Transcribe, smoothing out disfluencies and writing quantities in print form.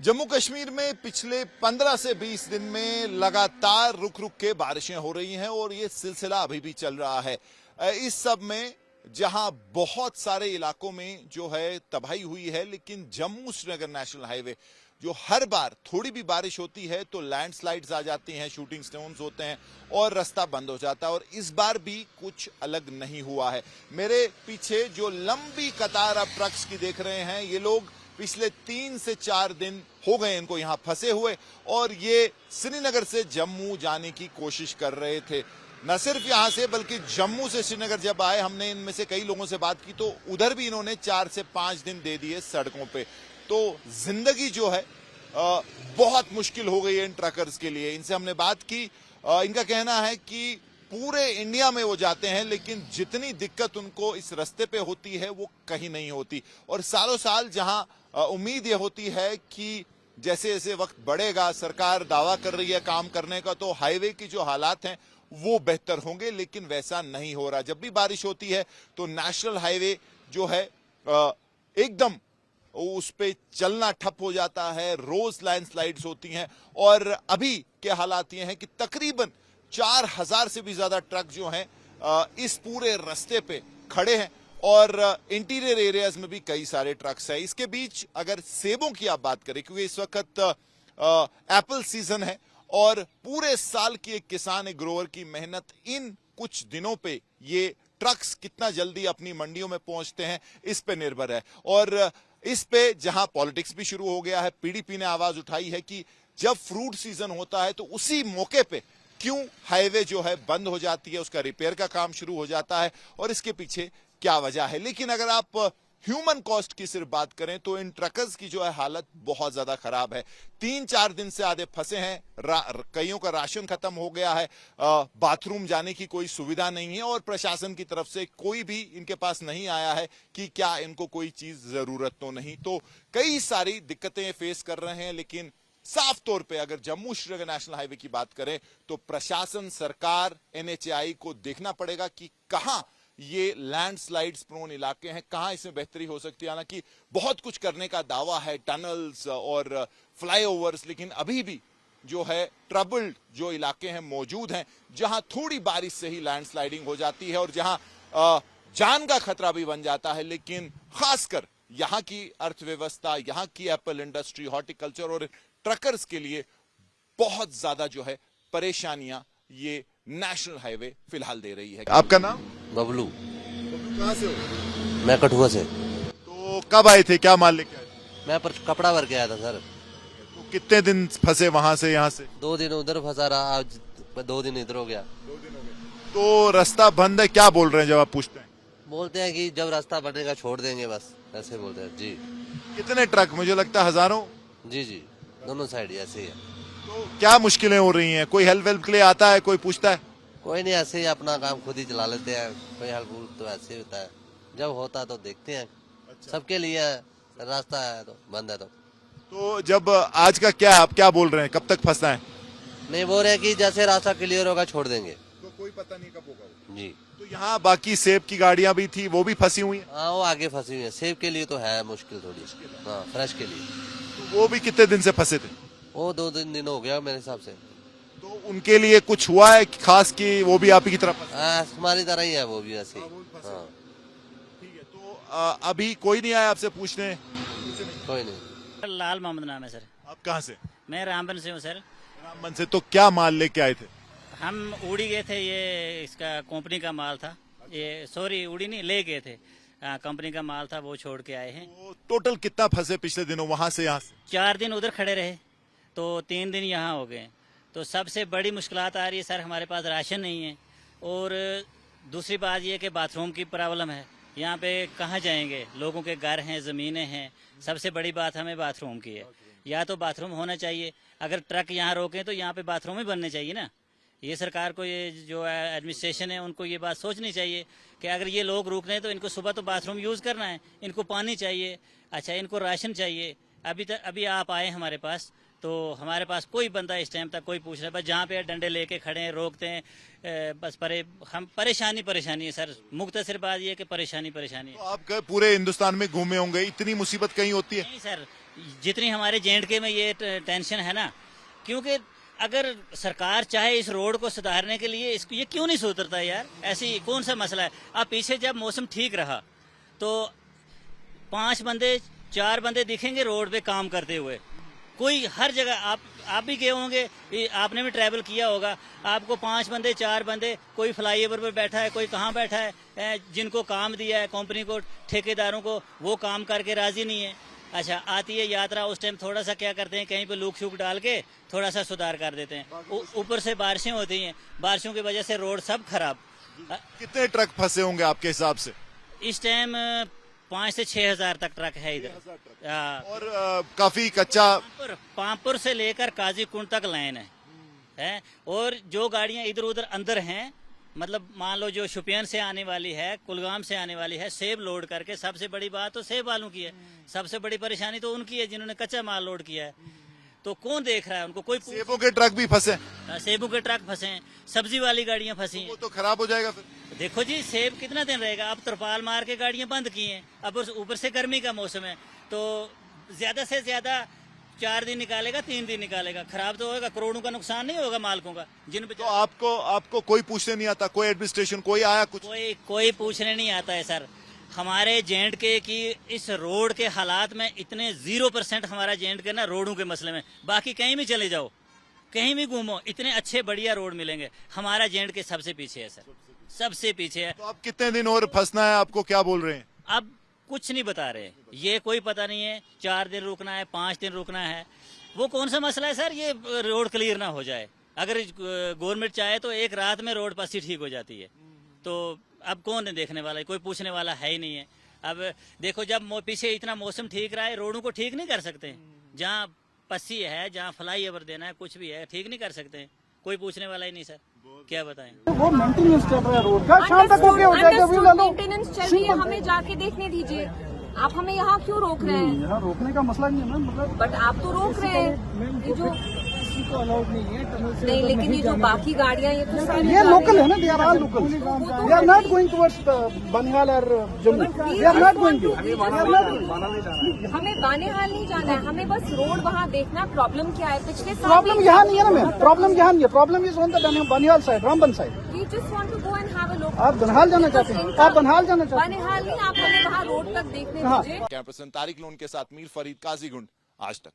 जम्मू कश्मीर में पिछले 15 से 20 दिन में लगातार रुक रुक के बारिशें हो रही हैं और ये सिलसिला अभी भी चल रहा है। इस सब में जहां बहुत सारे इलाकों में जो है तबाही हुई है, लेकिन जम्मू श्रीनगर नेशनल हाईवे जो हर बार थोड़ी भी बारिश होती है तो लैंडस्लाइड्स आ जाती हैं, शूटिंग स्टोन्स होते हैं और रास्ता बंद हो जाता है। और इस बार भी कुछ अलग नहीं हुआ है। मेरे पीछे जो लंबी कतार आप ट्रक्स की देख रहे हैं, ये लोग पिछले 3 से 4 दिन हो गए इनको यहां फंसे हुए और ये श्रीनगर से जम्मू जाने की कोशिश कर रहे थे। न सिर्फ यहां से बल्कि जम्मू से श्रीनगर जब आए, हमने इनमें से कई लोगों से बात की तो उधर भी इन्होंने 4 से 5 दिन दे दिए सड़कों पे। तो जिंदगी जो है बहुत मुश्किल हो गई है इन ट्रकर्स के लिए। इनसे हमने बात की, इनका कहना है कि पूरे इंडिया में वो जाते हैं लेकिन जितनी दिक्कत उनको इस रास्ते पे होती है वो कहीं नहीं होती। और सालों साल जहां उम्मीद ये होती है कि जैसे जैसे वक्त बढ़ेगा, सरकार दावा कर रही है काम करने का, तो हाईवे की जो हालात हैं वो बेहतर होंगे, लेकिन वैसा नहीं हो रहा। जब भी बारिश होती है तो नेशनल हाईवे जो है एकदम उस पे चलना ठप हो जाता है, रोज लैंडस्लाइड्स होती हैं। और अभी के हालात ये हैं कि तकरीबन 4000 से भी ज्यादा ट्रक जो हैं इस पूरे रास्ते पे खड़े हैं और इंटीरियर एरियाज में भी कई सारे ट्रक्स हैं। इसके बीच अगर सेबों की आप बात करें, क्योंकि इस वक्त एप्पल सीजन है और पूरे साल की एक किसान, एक ग्रोअर की मेहनत इन कुछ दिनों पे ये ट्रक्स कितना जल्दी अपनी मंडियों में पहुंचते हैं इस पे निर्भर है। और इस पे जहां पॉलिटिक्स भी शुरू हो गया है, पीडीपी ने आवाज उठाई है कि जब फ्रूट सीजन होता है तो उसी मौके पे क्यों हाईवे जो है बंद हो जाती है, उसका रिपेयर का काम शुरू हो जाता है और इसके पीछे क्या वजह है। लेकिन अगर आप ह्यूमन कॉस्ट की सिर्फ बात करें तो इन ट्रकर्स की जो है हालत बहुत ज्यादा खराब है। 3-4 दिन से आधे फंसे हैं, कईयों का राशन खत्म हो गया है, बाथरूम जाने की कोई सुविधा नहीं है और प्रशासन की तरफ से कोई भी इनके पास नहीं आया है कि क्या इनको कोई चीज जरूरत तो नहीं। तो कई सारी दिक्कतें फेस कर रहे हैं। लेकिन साफ तौर पे अगर जम्मू श्रीनगर नेशनल हाईवे की बात करें तो प्रशासन, सरकार, एनएचएआई को देखना पड़ेगा कि कहां ये लैंडस्लाइड्स प्रोन इलाके हैं, कहां इसमें बेहतरी हो सकती है। हालांकि बहुत कुछ करने का दावा है, टनल्स और फ्लाईओवर्स, लेकिन अभी भी जो है ट्रबल्ड जो इलाके हैं मौजूद हैं, जहां थोड़ी बारिश से ही लैंडस्लाइडिंग हो जाती है और जहां जान का खतरा भी बन जाता है। लेकिन खासकर यहां की अर्थव्यवस्था, यहां की एप्पल इंडस्ट्री, हॉर्टिकल्चर और ट्रकर्स के लिए बहुत ज्यादा जो है परेशानियां ये नेशनल हाईवे फिलहाल दे रही है। आपका नाम? बबलू। कहां से हो? मैं कठुआ से। तो कब आए थे, क्या माल लेके आए थे? मैं पर कपड़ा भर के आया था सर। तो कितने दिन फंसे वहां से यहाँ से? 2 दिन उधर फंसा रहा, आज 2 दिन इधर हो गया। 2 दिन हो गए। तो रास्ता बंद है, क्या बोल रहे हैं जब आप पूछते हैं? बोलते हैं कि जब रास्ता बनेगा छोड़ देंगे, बस ऐसे बोलते हैं जी। कितने ट्रक? मुझे लगता है हजारों। जी जी, दोनों साइड ऐसे ही है। तो क्या मुश्किलें हो रही हैं? कोई हेल्प के लिए आता है, कोई पूछता है? कोई नहीं, ऐसे ही अपना काम खुद ही चला लेते हैं। कोई हेल्प तो ऐसे ही होता है, जब होता है तो देखते हैं। सबके लिए है, रास्ता है तो बंद है तो जब आज का क्या, आप क्या बोल रहे हैं, कब तक फंसना है? नहीं, बोल रहे हैं कि जैसे रास्ता क्लियर होगा छोड़ देंगे। तो कोई पता नहीं कब होगा जी। तो यहाँ बाकी सेब की गाड़ियां भी थी, वो भी फंसी हुई हैं? हाँ, वो आगे फंसी हुई है। सेब के लिए तो है मुश्किल थोड़ी। हाँ, फ्रेश के लिए। तो वो भी कितने दिन से फंसे थे? वो 2-3 दिन हो गया मेरे हिसाब से। तो उनके लिए कुछ हुआ है खास कि वो भी आप ही की तरफ? हमारी तरह ही है वो भी ऐसे। हाँ ठीक है। तो अभी कोई नहीं आया आपसे पूछने? कोई नहीं। लाल मोहम्मद नाम है सर। आप कहाँ से? मैं रामबन से हूँ सर। रामबन से। तो क्या माल लेके आए थे? हम उड़ी गए थे, ये इसका कंपनी का माल था। ये सॉरी, उड़ी नहीं, ले गए थे, कंपनी का माल था, वो छोड़ के आए हैं। तो टोटल कितना फंसे पिछले दिनों वहां से यहाँ से? 4 दिन उधर खड़े रहे तो 3 दिन यहाँ हो गए। तो सबसे बड़ी मुश्किलात आ रही है सर, हमारे पास राशन नहीं है और दूसरी बात ये कि बाथरूम की प्रॉब्लम है। यहाँ पे कहाँ जाएंगे, लोगों के घर हैं, ज़मीनें हैं। सबसे बड़ी बात हमें बाथरूम की है। या तो बाथरूम होना चाहिए, अगर ट्रक यहाँ रोकें तो यहाँ पे बाथरूम ही बनने चाहिए ना। ये सरकार को, ये जो एडमिनिस्ट्रेशन है, उनको ये बात सोचनी चाहिए कि अगर ये लोग रुक रहे हैं तो इनको सुबह तो बाथरूम यूज़ करना है, इनको पानी चाहिए, अच्छा इनको राशन चाहिए। अभी आप आए हमारे पास तो हमारे पास कोई बंदा इस टाइम तक कोई पूछ रहा है, बस जहाँ पे डंडे लेके खड़े हैं, रोकते हैं, बस हम परेशानी है सर। मुख्तसर बात ये है कि परेशानी। तो आप पूरे हिंदुस्तान में घूमे होंगे, इतनी मुसीबत कहीं होती है? नहीं सर, जितनी हमारे J&K में ये टेंशन है ना, क्योंकि अगर सरकार चाहे इस रोड को सुधारने के लिए इसको ये क्यों नहीं सुधरता यार, ऐसी कौन सा मसला है। अब पीछे जब मौसम ठीक रहा तो 5 बंदे 4 बंदे दिखेंगे रोड पे काम करते हुए, कोई हर जगह आप भी गए होंगे, आपने भी ट्रैवल किया होगा, आपको 5 बंदे 4 बंदे, कोई फ्लाईओवर पर बैठा है, कोई कहाँ बैठा है, जिनको काम दिया है कंपनी को, ठेकेदारों को, वो काम करके राजी नहीं है। अच्छा, आती है यात्रा, उस टाइम थोड़ा सा क्या करते हैं, कहीं पे लूक शूक डाल के थोड़ा सा सुधार कर देते हैं। ऊपर से बारिशें होती हैं, बारिशों की वजह से रोड सब खराब। कितने ट्रक फंसे होंगे आपके हिसाब से? इस टाइम 5 से 6 हजार तक ट्रक है इधर। और काफी कच्चा पामपुर से लेकर काजीकुंड तक लाइन है। और जो गाड़ियां इधर उधर अंदर हैं, मतलब मान लो जो शुपियन से आने वाली है, कुलगाम से आने वाली है, सेब लोड करके, सबसे बड़ी बात तो सेब वालों की है, सबसे बड़ी परेशानी तो उनकी है जिन्होंने कच्चा माल लोड किया है। तो कौन देख रहा है उनको? कोई सेबों के ट्रक भी फंसे, सेबों के ट्रक फंसे हैं, सब्जी वाली गाड़ियां फंसी हैं। वो तो खराब हो जाएगा फिर। देखो जी, सेब कितना दिन रहेगा? अब तरपाल मार के गाड़ियां बंद की हैं, अब ऊपर से गर्मी का मौसम है, तो ज्यादा से ज्यादा 4 दिन निकालेगा, 3 दिन निकालेगा, खराब तो होगा, करोड़ों का नुकसान नहीं होगा मालकों का। जिन पे तो आपको कोई पूछने नहीं आता? कोई एडमिनिस्ट्रेशन कोई आया कुछ? कोई पूछने नहीं आता है सर। हमारे J&K की इस रोड के हालात में इतने 0% हमारा J&K ना रोडों के मसले में, बाकी कहीं भी चले जाओ, कहीं भी घूमो, इतने अच्छे बढ़िया रोड मिलेंगे, हमारा J&K सबसे पीछे है सर, सबसे पीछे है। तो अब कितने दिन और फंसना है आपको, क्या बोल रहे हैं? अब कुछ नहीं बता रहे, ये कोई पता नहीं है, 4 दिन रुकना है, 5 दिन रुकना है, वो कौन सा मसला है सर? ये रोड क्लियर ना हो जाए, अगर गवर्नमेंट चाहे तो एक रात में रोड पसी ठीक हो जाती है। तो अब कौन है देखने वाला है? कोई पूछने वाला है ही नहीं है। अब देखो, जब पीछे इतना मौसम ठीक रहा है, रोडों को ठीक नहीं कर सकते, जहाँ पस्सी है, जहाँ फ्लाई ओवर देना है, कुछ भी है, ठीक नहीं कर सकते, कोई पूछने वाला ही नहीं सर, क्या बताएं। वो मेंटेनेंस चल रहा है रोड का, शाम तक ओके हो जाएगा। मेंटेनेंस चल रही है, हमें जाके देखने दीजिए। आप हमें यहाँ क्यों रोक रहे हैं? यहाँ रोकने का मसला नहीं है ना, मतलब बट आप तो रोक रहे हैं। ये जो किसी को अलाउड नहीं है टनल से, नहीं, लेकिन ये जो बाकी गाड़ियाँ ये तो सारी ये लोकल है ना, they are all local, they are not going towards Banihal और Jammu, they are not going to, हमें बानेहाल नहीं जाना है, हमें बस रोड वहाँ देखना। प्रॉब्लम क्या है? पिछले साल प्रॉब्लम यहाँ नहीं है ना मैम, प्रॉब्लम यहाँ नहीं है, problem is on the Banihal side, Ramban side. We just want to go and have a look. आप बनिहाल जाना चाहते हैं? आप बनिहाल जाना चाहते हैं? बानेहाल नहीं, आप हमें वहाँ रोड तक देखने हाँ। दीजिए। कैमरा पर्सन तारिक लोन के साथ मीर फरीद, काजीगुंड, आज तक।